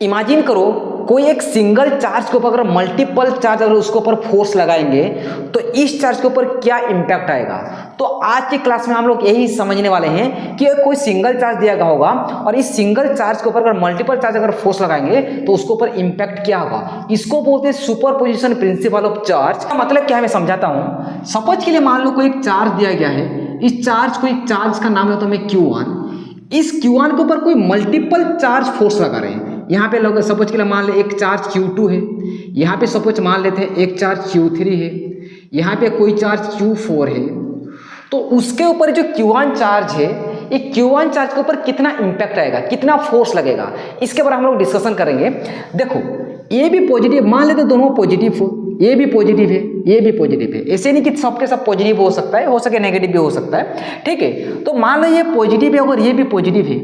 Imagine करो कोई एक सिंगल चार्ज के ऊपर अगर मल्टीपल चार्ज अगर उसके ऊपर फोर्स लगाएंगे तो इस चार्ज के ऊपर क्या इंपैक्ट आएगा। तो आज की क्लास में हम लोग यही समझने वाले हैं कि कोई सिंगल चार्ज दिया गया होगा और इस सिंगल चार्ज के ऊपर अगर मल्टीपल चार्ज अगर फोर्स लगाएंगे तो उसके ऊपर इंपैक्ट क्या होगा। इसको बोलते हैं सुपरपोजिशन प्रिंसिपल ऑफ चार्ज। मतलब क्या है मैं समझाता हूं। सपोज के लिए मान लो कोई एक चार्ज दिया गया है, इस चार्ज को एक चार्ज का नाम लेता हूं मैं Q1। इस Q1 के ऊपर कोई मल्टीपल चार्ज फोर्स लगा रहे हैं। यहाँ पे लोग सपोज के लिए मान ले एक चार्ज Q2 है, यहाँ पे सपोज मान लेते हैं एक चार्ज Q3 है, यहाँ पे कोई चार्ज Q4 है। तो उसके ऊपर जो Q1 चार्ज है, एक Q1 चार्ज के ऊपर कितना इंपैक्ट आएगा, कितना फोर्स लगेगा, इसके बारे में हम लोग डिस्कशन करेंगे। देखो ये भी पॉजिटिव, मान लेते दोनों पॉजिटिव हो, ये भी पॉजिटिव है, ये भी पॉजिटिव है। ऐसे नहीं कि सबके सब पॉजिटिव हो सकता है, हो सके नेगेटिव भी हो सकता है, ठीक है। तो मान लो ये पॉजिटिव है और ये भी पॉजिटिव है,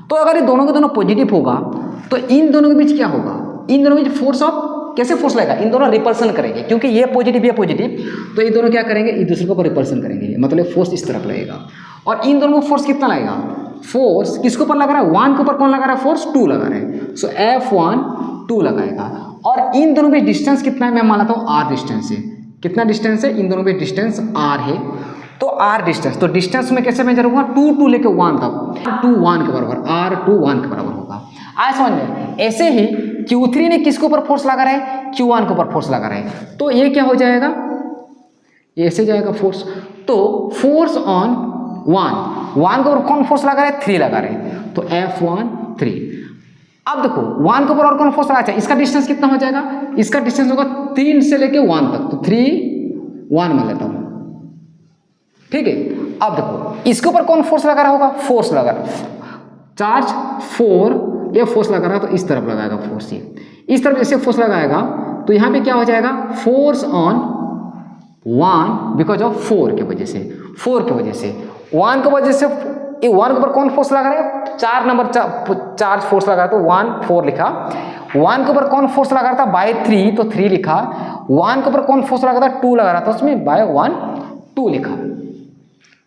तो अगर ये दोनों के दोनों पॉजिटिव होगा तो इन दोनों के बीच क्या होगा, इन दोनों के बीच फोर्स ऑफ कैसे फोर्स लगेगा, इन दोनों रिपल्सन करेंगे क्योंकि ये पॉजिटिव ये पॉजिटिव, तो ये दोनों क्या करेंगे, एक दूसरे के ऊपर रिपल्सन करेंगे, मतलब फोर्स इस तरफ लगेगा। और इन दोनों को फोर्स कितना लगेगा, फोर्स किसके ऊपर लगा रहा है, 1 के ऊपर कौन लगा रहा है, फोर्स 2 लगा रहे हैं। सो F1 2 लगाएगा। और इन दोनों के डिस्टेंस कितना है, मैं मान लेता हूँ R डिस्टेंस है। कितना डिस्टेंस है, इन दोनों के डिस्टेंस R है, तो R डिस्टेंस, तो डिस्टेंस में कैसे मेजर होगा, 2 लेके 1 तक, R2 1 के बराबर, R2 1 के बराबर होगा। आया समझ में। ऐसे ही Q3 ने किसके ऊपर फोर्स लगा रहा है, Q1 के ऊपर फोर्स लगा रहा है, तो ये क्या हो जाएगा, ऐसे जाएगा फोर्स। तो फोर्स ऑन 1 के ऊपर कौन फोर्स लगा रहा है, 3 लगा रहे हैं, तो F1 3। अब देखो 1 के ऊपर और कौन फोर्स लगा है, इसका डिस्टेंस कितना हो जाएगा, इसका डिस्टेंस होगा 3 से लेके 1 तक, तो 3 1 मान लेता हूं, ठीक है। अब देखो इसके ऊपर कौन फोर्स लगा रहा होगा, फोर्स लगा रहा, चार्ज 4 ये फोर्स लगा रहा है, तो इस तरफ लगाएगा फोर्स, ये इस तरफ जैसे फोर्स लगाएगा तो यहाँ पे क्या हो जाएगा, फोर्स ऑन 1 बिकॉज ऑफ 4 की वजह से, 1 की वजह से 1 के ऊपर कौन फोर्स लगा रहा है, 4 नंबर चार्ज फोर्स लगा रहा है, तो 1 4 लिखा। 1 के ऊपर कौन फोर्स लगा रहा था, बाय 3, तो 3 लिखा। 1 के ऊपर कौन फोर्स लगा था, 2 लगा रहा था, उसमें बाय 1 2 लिखा।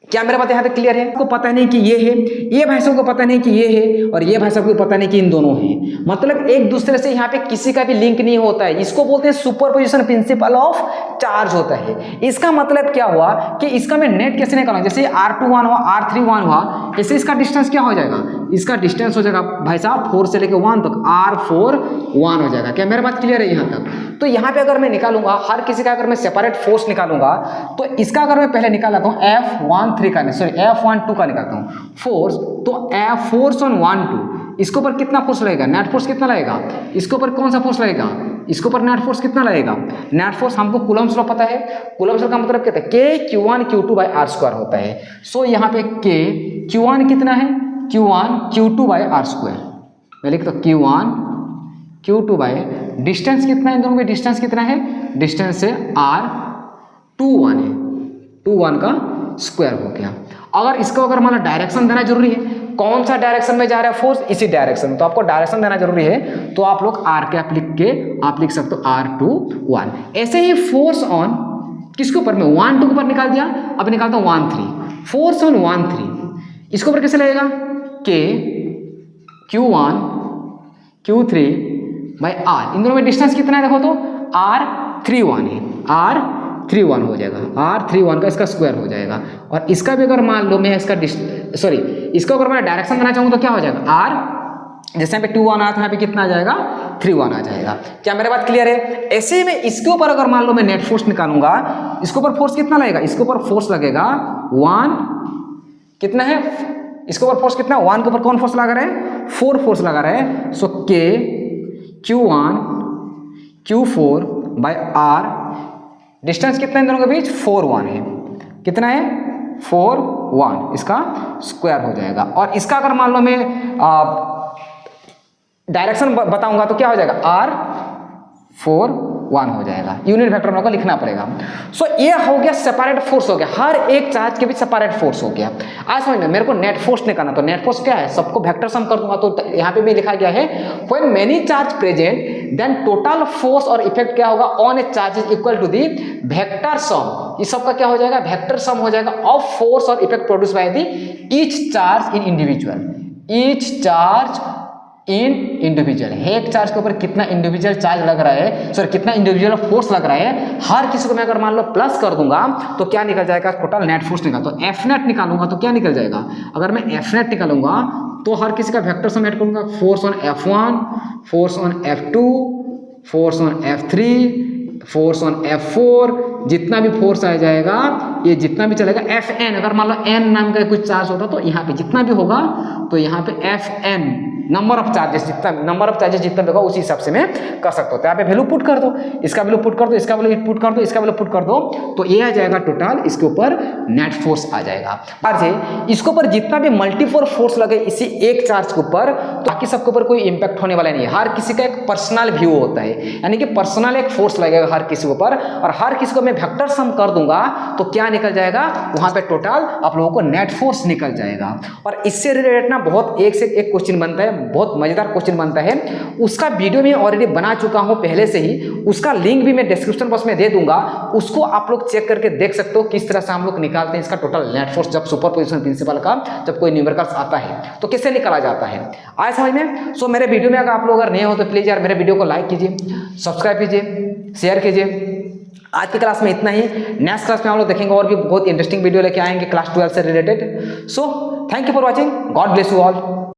क्या मेरा बात यहाँ तक क्लियर है। आपको पता नहीं कि ये है, ये भाई साहब को पता नहीं कि ये है, और ये भाई साहब को पता नहीं कि इन दोनों है, मतलब एक दूसरे से यहाँ पे किसी का भी लिंक नहीं होता है। इसको बोलते हैं सुपरपोजिशन प्रिंसिपल ऑफ चार्ज होता है। इसका मतलब क्या हुआ कि इसका मैं नेट कैसे निकालूंगा, जैसे R2 1 हुआ, R3 1 हुआ, ऐसे इसका डिस्टेंस क्या हो जाएगा, इसका डिस्टेंस हो जाएगा भाई साहब 4 से लेकर 1 तक, R4 1 हो जाएगा। क्या मेरा बात क्लियर है यहाँ तक। तो यहाँ पे अगर मैं निकालूंगा हर किसी का, अगर मैं सेपरेट फोर्स निकालूंगा तो इसका अगर मैं पहले निकालता हूँ F1 का, सॉरी F1 2 का निकालता हूँ फोर्स, तो फोर्स ऑन 1 2, इसके ऊपर कितना फोर्स लगेगा, नेट फोर्स कितना लगेगा, इसके ऊपर कौन सा फोर्स लगेगा, इसके ऊपर नेट फोर्स कितना लगेगा, नेट फोर्स हमको कूलम्ब्स लॉ पता है। कूलम्ब्स लॉ का मतलब क्या है, K Q1 Q2 bye R square होता है। सो यहाँ पे K Q1 कितना है, Q1 Q2 bye R square, मैं लिखता हूँ Q1 Q2 बाय डिस्टेंस कितना है, इन दोनों में डिस्टेंस कितना है, डिस्टेंस से R2 1 है, 2 1 का स्क्वायर हो गया। अगर इसको अगर मान लो डायरेक्शन देना जरूरी है, कौन सा डायरेक्शन में जा रहा है फोर्स, इसी डायरेक्शन में, तो आपको डायरेक्शन देना जरूरी है, तो आप लोग R कैप लिख के आप लिख सकते हो R2 1। ऐसे ही फोर्स ऑन किसके ऊपर, में 1 2 के ऊपर निकाल दिया, अब निकालता हूँ 1 3, फोर्स ऑन 1 3 इसके ऊपर कैसे लगेगा, K Q1 Q3 bye R, इन दोनों में डिस्टेंस कितना है देखो, तो R3 1 है, R3 1 हो जाएगा, R3 1 का इसका स्क्वायर हो जाएगा। और इसका भी अगर मान लो मैं इसका सॉरी इसका अगर मैं डायरेक्शन देना चाहूँ तो क्या हो जाएगा, R जैसे यहाँ पे 2 1 आया था, यहाँ पे कितना आ जाएगा, 3 1 आ जाएगा। क्या मेरे बात क्लियर है। ऐसे में इसके ऊपर अगर मान लो मैं नेट फोर्स निकालूंगा, इसके ऊपर फोर्स कितना लगेगा, इसके ऊपर फोर्स लगेगा 1 कितना है, इसके ऊपर फोर्स कितना, 1 के ऊपर कौन फोर्स लगा रहा है, 4 फोर्स लगा रहा है। So K Q1 Q4 by R, distance कितना है इन दोनों के बीच, 4 1 है, कितना है 4 1, इसका स्क्वायर हो जाएगा। और इसका अगर मान लो मैं डायरेक्शन बताऊंगा तो क्या हो जाएगा, R4 1 हो जाएगा, यूनिट वेक्टर में को लिखना पड़ेगा। सो ये हो गया सेपरेट फोर्स हो गया, हर एक चार्ज के बीच सेपरेट फोर्स हो गया। आज समझ में, मेरे को नेट फोर्स निकालना, तो नेट फोर्स क्या है, सबको वेक्टर सम कर दूंगा, तो यहाँ पे भी लिखा गया है when many charge present then total force और इफेक्ट क्या होगा on a charge is equal to the vector sum. इस सब का क्या हो जाएगा, वेक्टर सम हो जाएगा ऑफ फोर्स और effect produce by the each charge in individual, each charge in individual, एक चार्ज के ऊपर कितना इंडिविजुअल चार्ज लग रहा है, सॉरी कितना इंडिविजुअल फोर्स लग रहा है, हर किसी को मैं अगर मान लो प्लस कर दूंगा तो क्या निकल जाएगा, टोटल नेट फोर्स निकल। तो एफ नेट निकालूंगा तो क्या निकल जाएगा, अगर मैं एफ नेट निकालूंगा तो हर किसी का वेक्टर सम ऐड करूंगा, force on F1, force on F2, force on F3, force on F4, जितना भी फोर्स आ जाएगा ये जितना भी चलेगा Fn, अगर मान लो n नाम का कुछ चार्ज होता तो यहाँ पे जितना भी होगा तो यहाँ पे Fn नंबर ऑफ चार्जेस, जितना नंबर ऑफ चार्जेस जितना भी होगा उसी हिसाब से मैं कर सकता हूँ। तो यहाँ पे वैल्यू पुट कर दो, इसका वैल्यू पुट कर दो, इसका वैल्यू पुट कर दो, इसका वैल्यू पुट कर दो, तो ये आ जाएगा टोटल, इसके ऊपर नेट फोर्स आ जाएगा। और इसके ऊपर जितना भी मल्टीपल फोर्स लगे इसी एक चार्ज के ऊपर, तो बाकी सबके ऊपर कोई इंपैक्ट होने वाला नहीं है। हर किसी का एक पर्सनल व्यू होता है, यानी कि पर्सनल एक फोर्स लगेगा हर किसी के ऊपर, और हर किसी को मैं वेक्टर सम कर दूंगा तो क्या निकल जाएगा, वहां पे टोटल आप लोगों को नेट फोर्स निकल जाएगा। और इससे रिलेटेड ना बहुत एक से एक क्वेश्चन बनता है, बहुत मजेदार क्वेश्चन बनता है, उसका वीडियो मैं ऑलरेडी बना चुका हूं पहले से ही, उसका लिंक भी मैं डिस्क्रिप्शन बॉक्स में दे दूंगा, उसको आप लोग चेक करके देख सकते हो किस तरह से हम लोग निकालते हैं इसका टोटल नेट फोर्स, जब सुपरपोजिशन प्रिंसिपल का जब कोई न्यूमेरिकल्स आता है तो कैसे निकाला जाता है, आए समझ में। सो मेरे वीडियो में अगर आप लोग अगर नए हो तो प्लीज यार मेरे वीडियो को लाइक कीजिए, सब्सक्राइब कीजिए, शेयर कीजिए। आज की क्लास में इतना ही, नेक्स्ट क्लास में हम लोग देखेंगे और भी बहुत इंटरेस्टिंग वीडियो लेके आएंगे क्लास 12 से related. So thank you for watching, God bless you all.